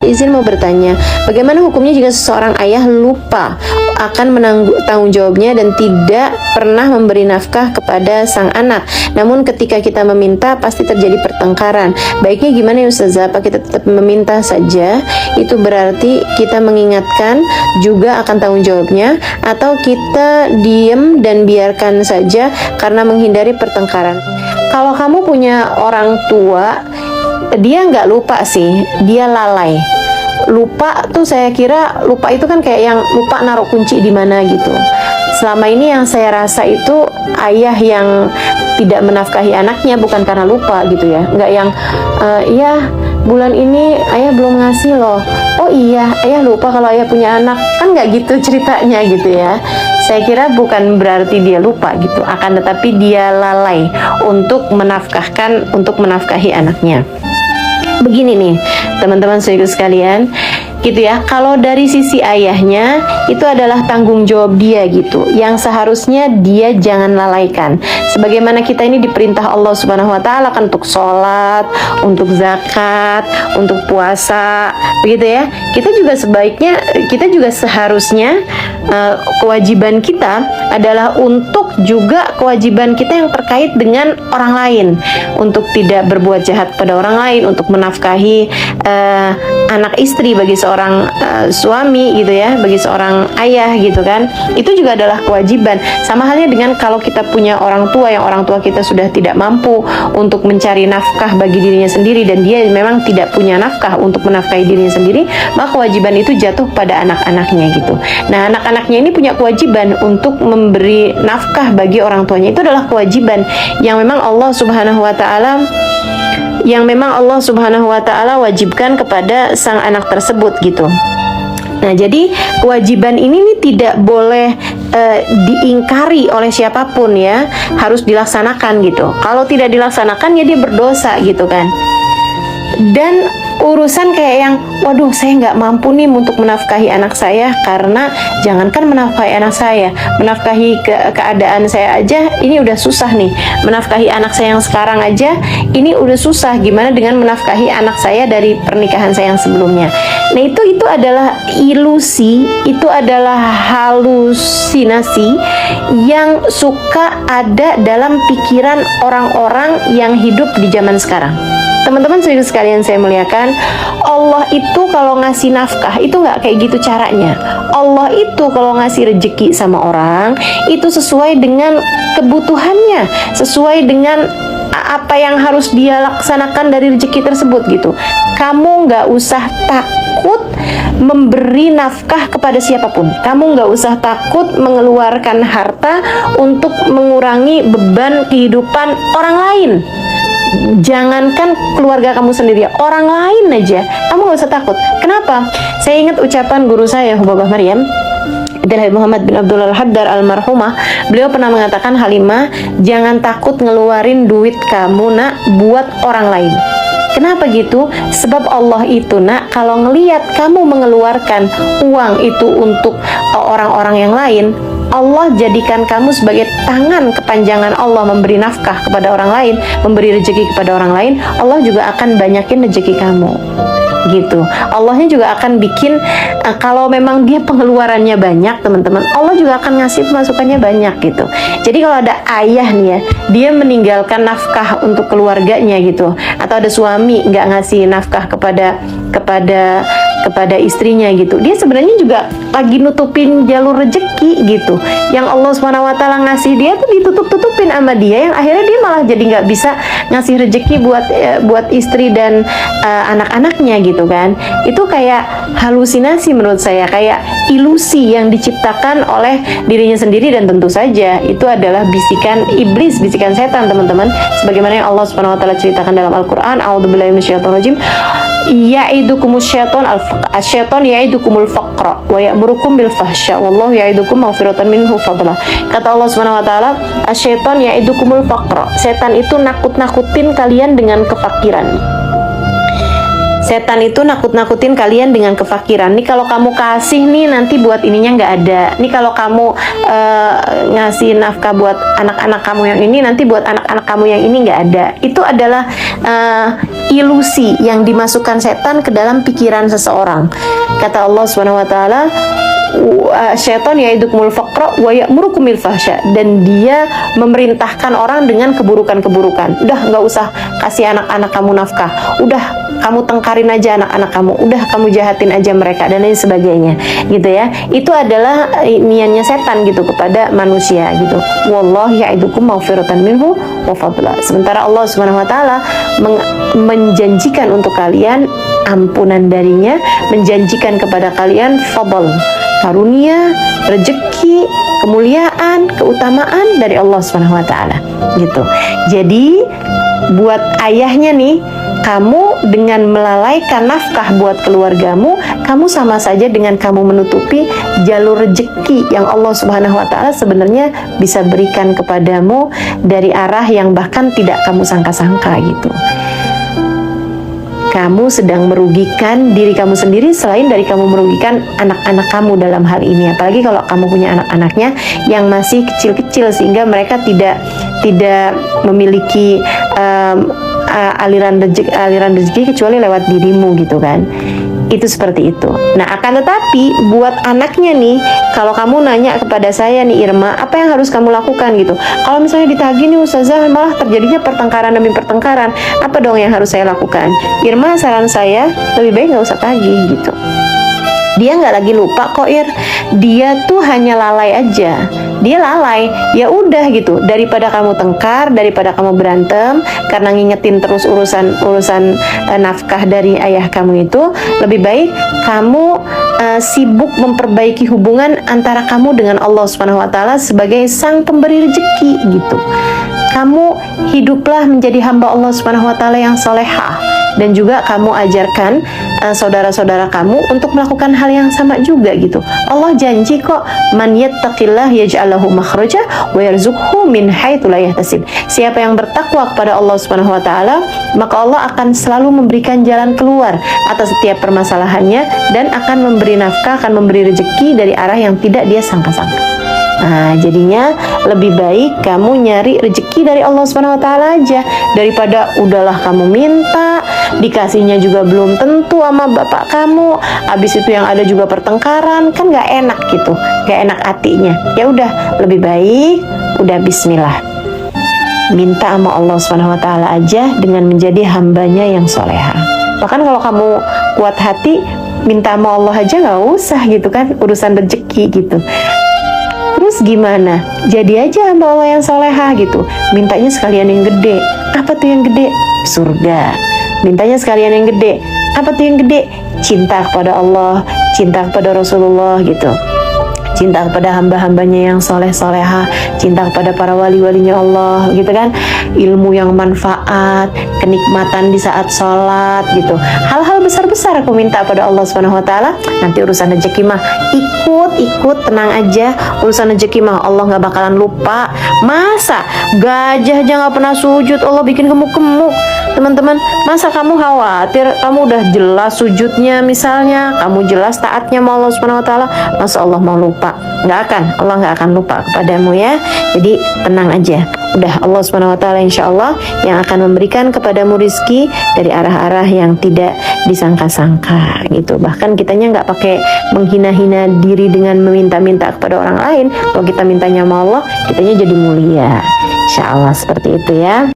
izin mau bertanya, bagaimana hukumnya jika seseorang ayah lupa akan tanggung jawabnya dan tidak pernah memberi nafkah kepada sang anak, namun ketika kita meminta pasti terjadi pertengkaran. Baiknya gimana ya Ustazah? Apa kita tetap meminta saja? Itu berarti kita mengingatkan juga akan tanggung jawabnya, atau kita diem dan biarkan saja karena menghindari pertengkaran? Kalau kamu punya orang tua, dia nggak lupa sih, dia lalai. Lupa tuh, saya kira lupa itu kan kayak yang lupa naruh kunci di mana gitu. Selama ini yang saya rasa itu ayah yang tidak menafkahi anaknya bukan karena lupa gitu ya. Nggak yang iya bulan ini ayah belum ngasih loh, oh iya ayah lupa kalau ayah punya anak, kan nggak gitu ceritanya gitu ya. Saya kira bukan berarti dia lupa gitu, akan tetapi dia lalai untuk menafkahi anaknya. Begini nih teman-teman saudara sekalian, gitu ya. Kalau dari sisi ayahnya, itu adalah tanggung jawab dia gitu, yang seharusnya dia jangan lalaikan. Sebagaimana kita ini diperintah Allah Subhanahu wa taala kan untuk sholat, untuk zakat, untuk puasa, begitu ya. Kita juga seharusnya kewajiban kita adalah untuk juga kewajiban kita yang terkait dengan orang lain, untuk tidak berbuat jahat pada orang lain, untuk menafkahi anak istri bagi seorang suami gitu ya, bagi seorang ayah gitu kan. Itu juga adalah kewajiban. Sama halnya dengan kalau kita punya orang tua yang orang tua kita sudah tidak mampu untuk mencari nafkah bagi dirinya sendiri dan dia memang tidak punya nafkah untuk menafkahi dirinya sendiri, maka kewajiban itu jatuh pada anak-anaknya gitu. Nah, anak-anaknya ini punya kewajiban untuk memberi nafkah bagi orang tuanya. Itu adalah kewajiban yang memang Allah Subhanahu wa taala wajibkan kepada sang anak tersebut gitu. Nah, jadi kewajiban ini nih tidak boleh diingkari oleh siapapun ya, harus dilaksanakan gitu. Kalau tidak dilaksanakan ya dia berdosa gitu kan. Dan urusan kayak yang, waduh saya nggak mampu nih untuk menafkahi anak saya, karena jangankan menafkahi anak saya, menafkahi keadaan saya aja ini udah susah nih, menafkahi anak saya yang sekarang aja ini udah susah, gimana dengan menafkahi anak saya dari pernikahan saya yang sebelumnya. Nah itu adalah ilusi, itu adalah halusinasi yang suka ada dalam pikiran orang-orang yang hidup di zaman sekarang. Teman-teman saudara sekalian saya muliakan, Allah itu kalau ngasih nafkah itu nggak kayak gitu caranya. Allah itu kalau ngasih rezeki sama orang itu sesuai dengan kebutuhannya, sesuai dengan apa yang harus dia laksanakan dari rezeki tersebut gitu. Kamu nggak usah takut memberi nafkah kepada siapapun. Kamu nggak usah takut mengeluarkan harta untuk mengurangi beban kehidupan orang lain. Jangankan keluarga kamu sendiri, orang lain aja kamu gak usah takut. Kenapa? Saya ingat ucapan guru saya Hubabah Maryam adalah Muhammad bin Abdullah Al-Haddar almarhumah. Beliau pernah mengatakan, Halimah, jangan takut ngeluarin duit kamu nak buat orang lain. Kenapa gitu? Sebab Allah itu nak kalau ngelihat kamu mengeluarkan uang itu untuk orang-orang yang lain, Allah jadikan kamu sebagai tangan kepanjangan Allah memberi nafkah kepada orang lain, memberi rezeki kepada orang lain. Allah juga akan banyakin rezeki kamu gitu. Allahnya juga akan bikin kalau memang dia pengeluarannya banyak teman-teman, Allah juga akan ngasih pemasukannya banyak gitu. Jadi kalau ada ayah nih ya, dia meninggalkan nafkah untuk keluarganya gitu, atau ada suami nggak ngasih nafkah kepada istrinya gitu, dia sebenarnya juga lagi nutupin jalur rezeki gitu, yang Allah SWT ngasih dia tuh ditutup-tutupin sama dia, yang akhirnya dia malah jadi nggak bisa ngasih rezeki buat istri dan anak-anaknya gitu kan. Itu kayak halusinasi menurut saya, kayak ilusi yang diciptakan oleh dirinya sendiri, dan tentu saja itu adalah bisikan iblis, bisikan setan teman-teman, sebagaimana yang Allah SWT ceritakan dalam Al-Quran. A'udzubillahi minasyaitonirrajim. Ya'idukumus syaiton ya'idukumul faqra wa ya'murukum bil fahsya wallahu ya'idukum maghfiratan minhu fadlah. Kata Allah Subhanahu wa taala, asyaiton ya'idukumul faqra. Setan itu nakut-nakutin kalian dengan kefakiran. Setan itu nakut-nakutin kalian dengan kefakiran. Nih kalau kamu kasih nih nanti buat ininya nggak ada. Nih kalau kamu ngasih nafkah buat anak-anak kamu yang ini, nanti buat anak-anak kamu yang ini nggak ada. Itu adalah ilusi yang dimasukkan setan ke dalam pikiran seseorang. Kata Allah Subhanahu wa taala, syaitan ya'idukumul faqra wa ya'murukumul fahsya, dan dia memerintahkan orang dengan keburukan-keburukan. Udah nggak usah kasih anak-anak kamu nafkah, udah kamu tengkarin aja anak-anak kamu, udah kamu jahatin aja mereka, dan lain sebagainya gitu ya. Itu adalah niatnya setan gitu kepada manusia gitu. Wallahi ya'idukum maghfiratan minhu wa fadla. Sementara Allah Subhanahu wa taala menjanjikan untuk kalian ampunan darinya, menjanjikan kepada kalian fadl, karunia, rezeki, kemuliaan, keutamaan dari Allah Subhanahu wa taala gitu. Jadi buat ayahnya nih, kamu dengan melalaikan nafkah buat keluargamu, kamu sama saja dengan kamu menutupi jalur rezeki yang Allah Subhanahu wa taala sebenarnya bisa berikan kepadamu dari arah yang bahkan tidak kamu sangka-sangka gitu. Kamu sedang merugikan diri kamu sendiri selain dari kamu merugikan anak-anak kamu dalam hal ini. Apalagi kalau kamu punya anak-anaknya yang masih kecil-kecil sehingga mereka tidak memiliki aliran rezeki kecuali lewat dirimu gitu kan. Itu seperti itu. Nah, akan tetapi buat anaknya nih, kalau kamu nanya kepada saya nih Irma, apa yang harus kamu lakukan gitu? Kalau misalnya ditagih nih Ustazah, malah terjadinya pertengkaran demi pertengkaran, apa dong yang harus saya lakukan? Irma, saran saya lebih baik nggak usah tagih gitu. Dia nggak lagi lupa kok, Ir. Dia tuh hanya lalai aja. Dia lalai, ya udah gitu. Daripada kamu tengkar, daripada kamu berantem karena ngingetin terus urusan nafkah dari ayah kamu itu, lebih baik kamu sibuk memperbaiki hubungan antara kamu dengan Allah Subhanahu wa taala sebagai sang pemberi rezeki gitu. Kamu hiduplah menjadi hamba Allah Subhanahu wa taala yang solehah, dan juga kamu ajarkan saudara-saudara kamu untuk melakukan hal yang sama juga gitu. Allah janji kok, man yattaqillah yaj'al lahu makhraja wa yarzuqhu min haitsu la yahtasib. Siapa yang bertakwa kepada Allah Subhanahu wa taala, maka Allah akan selalu memberikan jalan keluar atas setiap permasalahannya, dan akan memberi nafkah, akan memberi rezeki dari arah yang tidak dia sangka-sangka. Nah, jadinya lebih baik kamu nyari rezeki dari Allah Subhanahu wa taala aja, daripada udahlah kamu minta, dikasihnya juga belum tentu sama bapak kamu, habis itu yang ada juga pertengkaran, kan nggak enak gitu, nggak enak hatinya. Ya udah, lebih baik udah bismillah, minta sama Allah Subhanahu wa taala aja dengan menjadi hambanya yang soleha. Bahkan kalau kamu kuat hati, minta sama Allah aja nggak usah gitu kan, urusan rezeki gitu. Terus gimana? Jadi aja hamba Allah yang soleha gitu. Mintanya sekalian yang gede. Apa tuh yang gede? Surga. Mintanya sekalian yang gede. Apa tuh yang gede? Cinta kepada Allah, cinta kepada Rasulullah gitu. Cinta kepada hamba-hambanya yang soleh-soleha, cinta kepada para wali-walinya Allah gitu kan. Ilmu yang manfaat, kenikmatan di saat sholat gitu. Hal-hal besar-besar aku minta pada Allah Subhanahu wa taala. Nanti urusan rezeki mah ikut tenang aja. Urusan rezeki mah Allah nggak bakalan lupa. Masa gajah aja nggak pernah sujud Allah bikin gemuk-gemuk? Teman-teman, masa kamu khawatir kamu udah jelas sujudnya misalnya, kamu jelas taatnya sama Allah Subhanahu wa taala, masa Allah mau lupa? Nggak akan, Allah nggak akan lupa kepadamu ya. Jadi tenang aja. Udah, Allah Subhanahu wa taala insya Allah yang akan memberikan kepadamu rizki dari arah-arah yang tidak disangka-sangka gitu. Bahkan kitanya nggak pakai menghina-hina diri dengan meminta-minta kepada orang lain. Kalau kita mintanya sama Allah, kitanya jadi mulia. Insya Allah seperti itu ya.